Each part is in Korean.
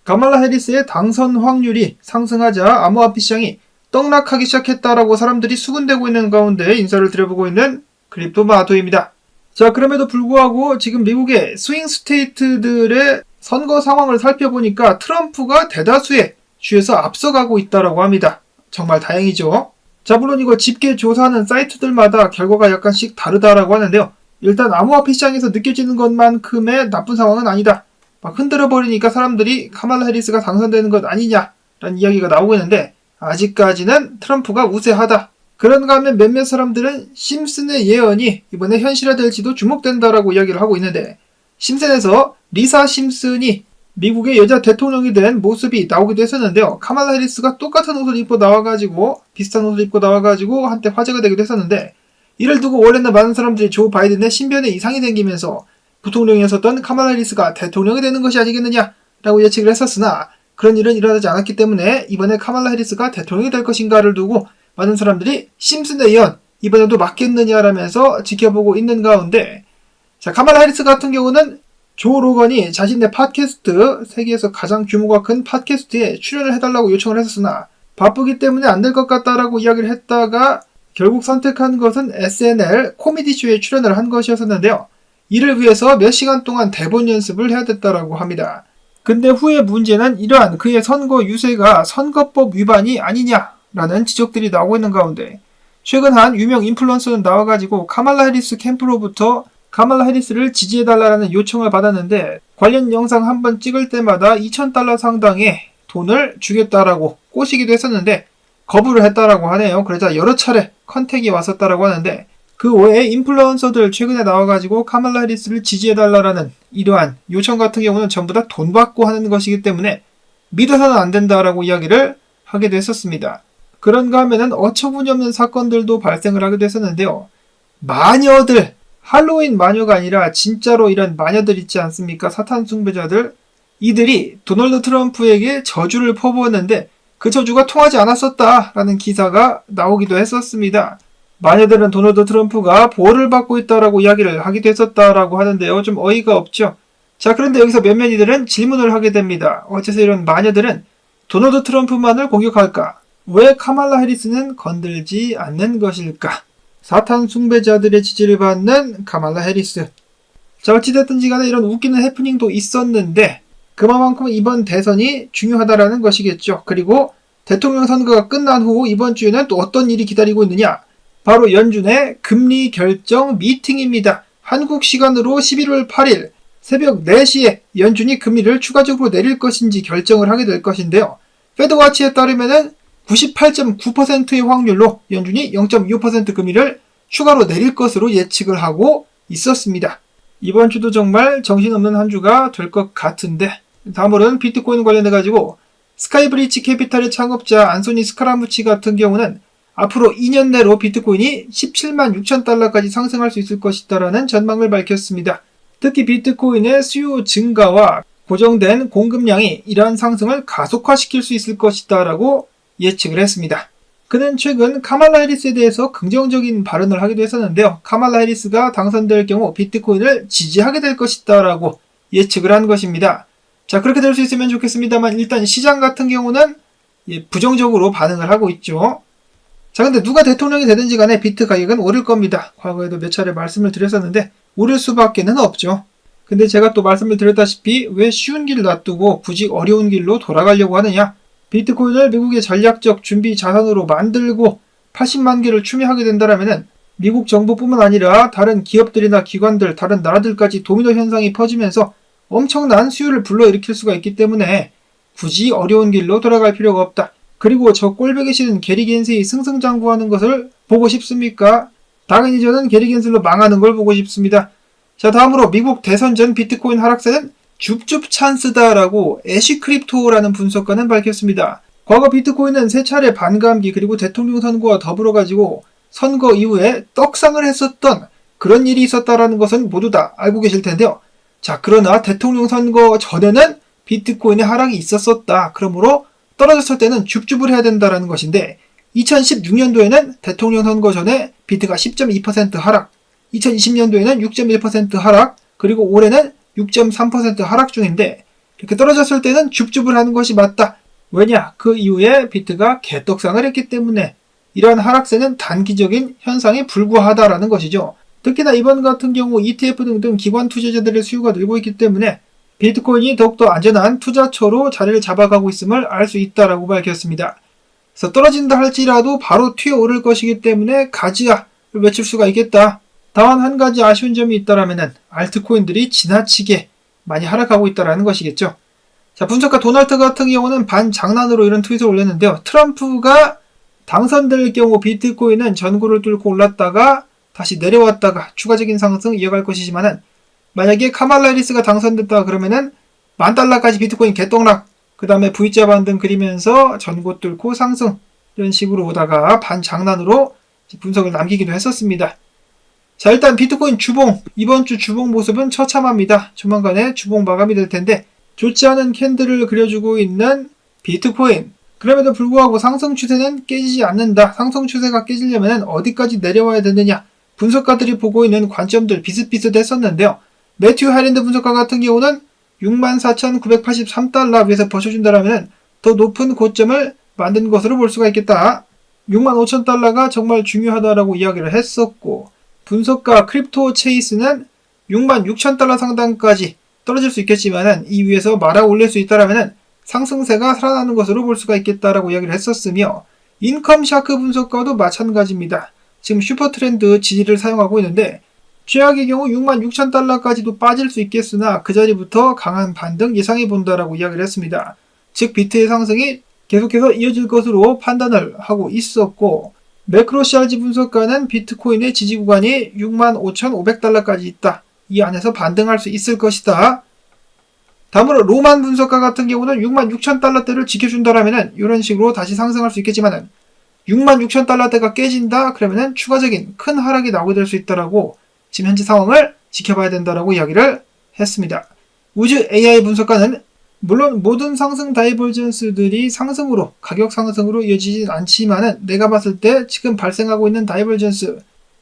가말라 해리스의 당선 확률이 상승하자 암호화폐 시장이 떡락하기 시작했다라고 사람들이 수군대고 있는 가운데 인사를 드려보고 있는 크립토마토입니다. 자, 그럼에도 불구하고 지금 미국의 스윙 스테이트들의 선거 상황을 살펴보니까 트럼프가 대다수의 주에서 앞서가고 있다라고 합니다. 정말 다행이죠. 자, 물론 이거 집계 조사하는 사이트들마다 결과가 약간씩 다르다라고 하는데요. 일단 암호화폐 시장에서 느껴지는 것만큼의 나쁜 상황은 아니다. 막 흔들어버리니까 사람들이 카말라 해리스가 당선되는 것 아니냐라는 이야기가 나오고 있는데 아직까지는 트럼프가 우세하다. 그런가 하면 몇몇 사람들은 심슨의 예언이 이번에 현실화될지도 주목된다라고 이야기를 하고 있는데 심슨에서 리사 심슨이 미국의 여자 대통령이 된 모습이 나오기도 했었는데요. 카말라 해리스가 똑같은 옷을 입고 나와가지고 비슷한 옷을 입고 나와가지고 한때 화제가 되기도 했었는데 이를 두고 원래는 많은 사람들이 조 바이든의 신변에 이상이 생기면서 부통령이었었던 카말라 해리스가 대통령이 되는 것이 아니겠느냐라고 예측을 했었으나 그런 일은 일어나지 않았기 때문에 이번에 카말라 해리스가 대통령이 될 것인가를 두고 많은 사람들이 심슨의 예언 이번에도 맞겠느냐라면서 지켜보고 있는 가운데 자, 카말라 해리스 같은 경우는 조 로건이 자신의 팟캐스트 세계에서 가장 규모가 큰 팟캐스트에 출연을 해달라고 요청을 했었으나 바쁘기 때문에 안 될 것 같다라고 이야기를 했다가 결국 선택한 것은 SNL 코미디쇼에 출연을 한 것이었었는데요. 이를 위해서 몇 시간 동안 대본 연습을 해야 됐다라고 합니다. 근데 후에 문제는 이러한 그의 선거 유세가 선거법 위반이 아니냐라는 지적들이 나오고 있는 가운데 최근 한 유명 인플루언서는 나와가지고 카말라 해리스 캠프로부터 카말라 해리스를 지지해달라는 요청을 받았는데 관련 영상 한번 찍을 때마다 $2,000 상당의 돈을 주겠다라고 꼬시기도 했었는데 거부를 했다라고 하네요. 그러자 여러 차례 컨택이 왔었다라고 하는데 그 외에 인플루언서들 최근에 나와가지고 카말라 해리스를 지지해달라는 이러한 요청 같은 경우는 전부 다 돈 받고 하는 것이기 때문에 믿어서는 안 된다라고 이야기를 하기도 했었습니다. 그런가 하면은 어처구니없는 사건들도 발생을 하기도 했었는데요. 마녀들, 할로윈 마녀가 아니라 진짜로 이런 마녀들 있지 않습니까? 사탄 숭배자들. 이들이 도널드 트럼프에게 저주를 퍼부었는데 그 저주가 통하지 않았었다라는 기사가 나오기도 했었습니다. 마녀들은 도널드 트럼프가 보호를 받고 있다라고 이야기를 하기도 했었다라고 하는데요. 좀 어이가 없죠. 자, 그런데 여기서 몇몇 이들은 질문을 하게 됩니다. 어째서 이런 마녀들은 도널드 트럼프만을 공격할까? 왜 카말라 해리스는 건들지 않는 것일까? 사탄 숭배자들의 지지를 받는 카말라 해리스. 자, 어찌됐든지 간에 이런 웃기는 해프닝도 있었는데 그만큼 이번 대선이 중요하다라는 것이겠죠. 그리고 대통령 선거가 끝난 후 이번 주에는 또 어떤 일이 기다리고 있느냐? 바로 연준의 금리 결정 미팅입니다. 한국 시간으로 11월 8일 새벽 4시에 연준이 금리를 추가적으로 내릴 것인지 결정을 하게 될 것인데요. 패드와치에 따르면 98.9%의 확률로 연준이 0.25% 금리를 추가로 내릴 것으로 예측을 하고 있었습니다. 이번 주도 정말 정신없는 한 주가 될 것 같은데 다음으로는 비트코인 관련해가지고 스카이브리치 캐피탈의 창업자 안소니 스카라무치 같은 경우는 앞으로 2년 내로 비트코인이 17만 6천 달러까지 상승할 수 있을 것이다라는 전망을 밝혔습니다. 특히 비트코인의 수요 증가와 고정된 공급량이 이러한 상승을 가속화시킬 수 있을 것이다라고 예측을 했습니다. 그는 최근 카말라 해리스에 대해서 긍정적인 발언을 하기도 했었는데요. 카말라 해리스가 당선될 경우 비트코인을 지지하게 될 것이다라고 예측을 한 것입니다. 자, 그렇게 될 수 있으면 좋겠습니다만 일단 시장 같은 경우는 부정적으로 반응을 하고 있죠. 자, 근데 누가 대통령이 되든지 간에 비트 가격은 오를 겁니다. 과거에도 몇 차례 말씀을 드렸었는데 오를 수밖에는 없죠. 근데 제가 또 말씀을 드렸다시피 왜 쉬운 길 놔두고 굳이 어려운 길로 돌아가려고 하느냐? 비트코인을 미국의 전략적 준비 자산으로 만들고 80만 개를 추매하게 된다면 미국 정부뿐만 아니라 다른 기업들이나 기관들, 다른 나라들까지 도미노 현상이 퍼지면서 엄청난 수요를 불러일으킬 수가 있기 때문에 굳이 어려운 길로 돌아갈 필요가 없다. 그리고 저 꼴보기 싫은 게리 겐슬이 승승장구하는 것을 보고 싶습니까? 당연히 저는 게리 겐슬로 망하는 걸 보고 싶습니다. 자, 다음으로 미국 대선 전 비트코인 하락세는 줍줍 찬스다라고 애쉬크립토라는 분석가는 밝혔습니다. 과거 비트코인은 3차례 반감기 그리고 대통령 선거와 더불어 가지고 선거 이후에 떡상을 했었던 그런 일이 있었다라는 것은 모두 다 알고 계실 텐데요. 자, 그러나 대통령 선거 전에는 비트코인의 하락이 있었었다. 그러므로 떨어졌을 때는 줍줍을 해야 된다라는 것인데 2016년도에는 대통령 선거 전에 비트가 10.2% 하락, 2020년도에는 6.1% 하락, 그리고 올해는 6.3% 하락 중인데 이렇게 떨어졌을 때는 줍줍을 하는 것이 맞다. 왜냐? 그 이후에 비트가 개떡상을 했기 때문에 이러한 하락세는 단기적인 현상에 불과하다라는 것이죠. 특히나 이번 같은 경우 ETF 등등 기관 투자자들의 수요가 늘고 있기 때문에 비트코인이 더욱더 안전한 투자처로 자리를 잡아가고 있음을 알 수 있다라고 밝혔습니다. 그래서 떨어진다 할지라도 바로 튀어오를 것이기 때문에 가지야를 외칠 수가 있겠다. 다만 한 가지 아쉬운 점이 있다라면은 알트코인들이 지나치게 많이 하락하고 있다라는 것이겠죠. 자, 분석가 도널트 같은 경우는 반장난으로 이런 트윗을 올렸는데요. 트럼프가 당선될 경우 비트코인은 전고를 뚫고 올랐다가 다시 내려왔다가 추가적인 상승 이어갈 것이지만은 만약에 카말라 해리스가 당선됐다 그러면은 $10,000까지 비트코인 개떡락, 그 다음에 V자 반등 그리면서 전고 뚫고 상승, 이런 식으로 오다가 반장난으로 분석을 남기기도 했었습니다. 자, 일단 비트코인 주봉, 이번 주 주봉 모습은 처참합니다. 조만간에 주봉 마감이 될 텐데 좋지 않은 캔들을 그려주고 있는 비트코인. 그럼에도 불구하고 상승 추세는 깨지지 않는다. 상승 추세가 깨지려면 어디까지 내려와야 되느냐. 분석가들이 보고 있는 관점들 비슷비슷했었는데요. 매튜 하랜드 분석가 같은 경우는 64,983달러 위에서 버텨준다라면 더 높은 고점을 만든 것으로 볼 수가 있겠다. 65,000달러가 정말 중요하다라고 이야기를 했었고, 분석가 크립토 체이스는 66,000달러 상단까지 떨어질 수 있겠지만은 이 위에서 말아 올릴 수 있다라면 상승세가 살아나는 것으로 볼 수가 있겠다라고 이야기를 했었으며, 인컴 샤크 분석가도 마찬가지입니다. 지금 슈퍼트렌드 지지를 사용하고 있는데 최악의 경우 66,000달러까지도 빠질 수 있겠으나 그 자리부터 강한 반등 예상해 본다라고 이야기를 했습니다. 즉 비트의 상승이 계속해서 이어질 것으로 판단을 하고 있었고, 매크로시알지 분석가는 비트코인의 지지 구간이 65,500달러까지 있다. 이 안에서 반등할 수 있을 것이다. 다음으로 로만 분석가 같은 경우는 66,000달러대를 지켜준다라면 이런 식으로 다시 상승할 수 있겠지만은 66,000달러대가 깨진다 그러면은 추가적인 큰 하락이 나오게 될 수 있다라고 지금 현재 상황을 지켜봐야 된다라고 이야기를 했습니다. 우즈 AI 분석가는 물론 모든 상승 다이버전스들이 상승으로 가격 상승으로 이어지진 않지만은 내가 봤을 때 지금 발생하고 있는 다이버전스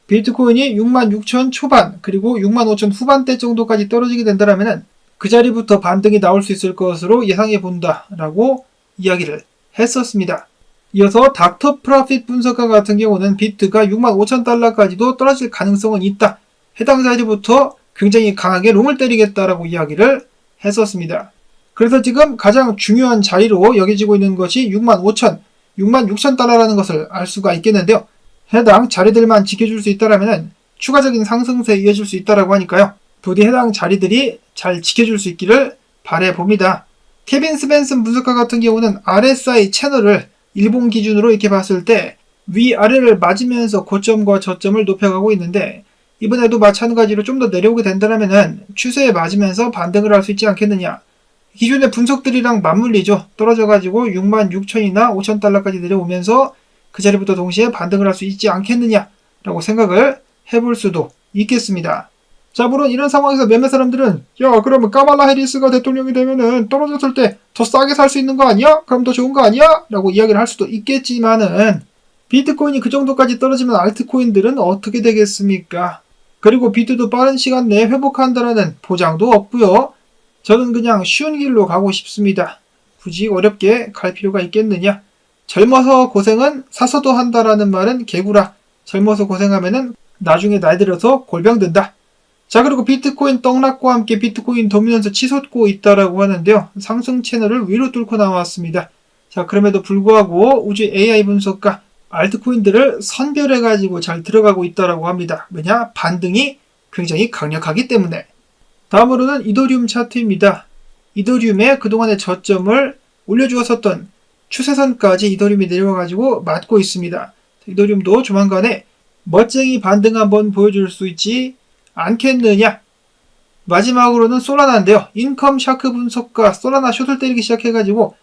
비트코인이 66,000 초반 그리고 65,000 후반대 정도까지 떨어지게 된다라면은 그 자리부터 반등이 나올 수 있을 것으로 예상해 본다라고 이야기를 했었습니다. 이어서 닥터 프로핏 분석가 같은 경우는 비트가 65,000달러까지도 떨어질 가능성은 있다. 해당 자리부터 굉장히 강하게 롱을 때리겠다라고 이야기를 했었습니다. 그래서 지금 가장 중요한 자리로 여겨지고 있는 것이 65,000, 66,000달러라는 것을 알 수가 있겠는데요. 해당 자리들만 지켜줄 수 있다라면 추가적인 상승세에 이어질 수 있다라고 하니까요. 부디 해당 자리들이 잘 지켜줄 수 있기를 바라봅니다. 케빈 스벤슨 분석가 같은 경우는 RSI 채널을 일본 기준으로 이렇게 봤을 때 위아래를 맞으면서 고점과 저점을 높여가고 있는데 이번에도 마찬가지로 좀 더 내려오게 된다면 추세에 맞으면서 반등을 할 수 있지 않겠느냐. 기존의 분석들이랑 맞물리죠. 떨어져가지고 66,000이나 5,000달러까지 내려오면서 그 자리부터 동시에 반등을 할 수 있지 않겠느냐라고 생각을 해볼 수도 있겠습니다. 자, 물론 이런 상황에서 몇몇 사람들은 야, 그러면 카말라 해리스가 대통령이 되면은 떨어졌을 때 더 싸게 살 수 있는 거 아니야? 그럼 더 좋은 거 아니야? 라고 이야기를 할 수도 있겠지만은 비트코인이 그 정도까지 떨어지면 알트코인들은 어떻게 되겠습니까? 그리고 비트도 빠른 시간 내에 회복한다는 보장도 없고요. 저는 그냥 쉬운 길로 가고 싶습니다. 굳이 어렵게 갈 필요가 있겠느냐? 젊어서 고생은 사서도 한다라는 말은 개구라. 젊어서 고생하면은 나중에 나이 들어서 골병 든다. 자, 그리고 비트코인 떡락과 함께 비트코인 도미넌스 치솟고 있다라고 하는데요. 상승 채널을 위로 뚫고 나왔습니다. 자, 그럼에도 불구하고 우주 AI 분석가 알트코인들을 선별해가지고 잘 들어가고 있다라고 합니다. 왜냐? 반등이 굉장히 강력하기 때문에. 다음으로는 이더리움 차트입니다. 이더리움의 그동안의 저점을 올려주었었던 추세선까지 이더리움이 내려와가지고 맞고 있습니다. 이더리움도 조만간에 멋쟁이 반등 한번 보여줄 수 있지 않겠느냐. 마지막으로는 솔라나인데요. 인컴 샤크 분석가 솔라나 숏을 때리기 시작해가지고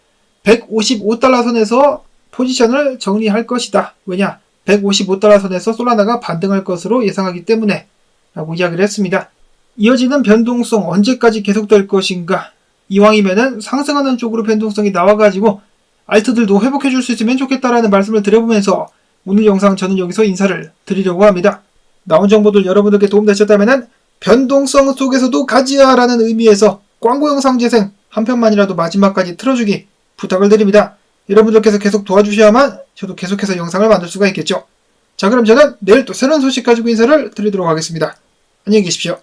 155달러 선에서 포지션을 정리할 것이다. 왜냐? 155달러 선에서 솔라나가 반등할 것으로 예상하기 때문에 라고 이야기를 했습니다. 이어지는 변동성 언제까지 계속될 것인가? 이왕이면은 상승하는 쪽으로 변동성이 나와가지고 알트들도 회복해줄 수 있으면 좋겠다라는 말씀을 드려보면서 오늘 영상 저는 여기서 인사를 드리려고 합니다. 나온 정보들 여러분들께 도움되셨다면 변동성 속에서도 가지야라는 의미에서 광고 영상 재생 한 편만이라도 마지막까지 틀어주기 부탁을 드립니다. 여러분들께서 계속 도와주셔야만 저도 계속해서 영상을 만들 수가 있겠죠. 자, 그럼 저는 내일 또 새로운 소식 가지고 인사를 드리도록 하겠습니다. 안녕히 계십시오.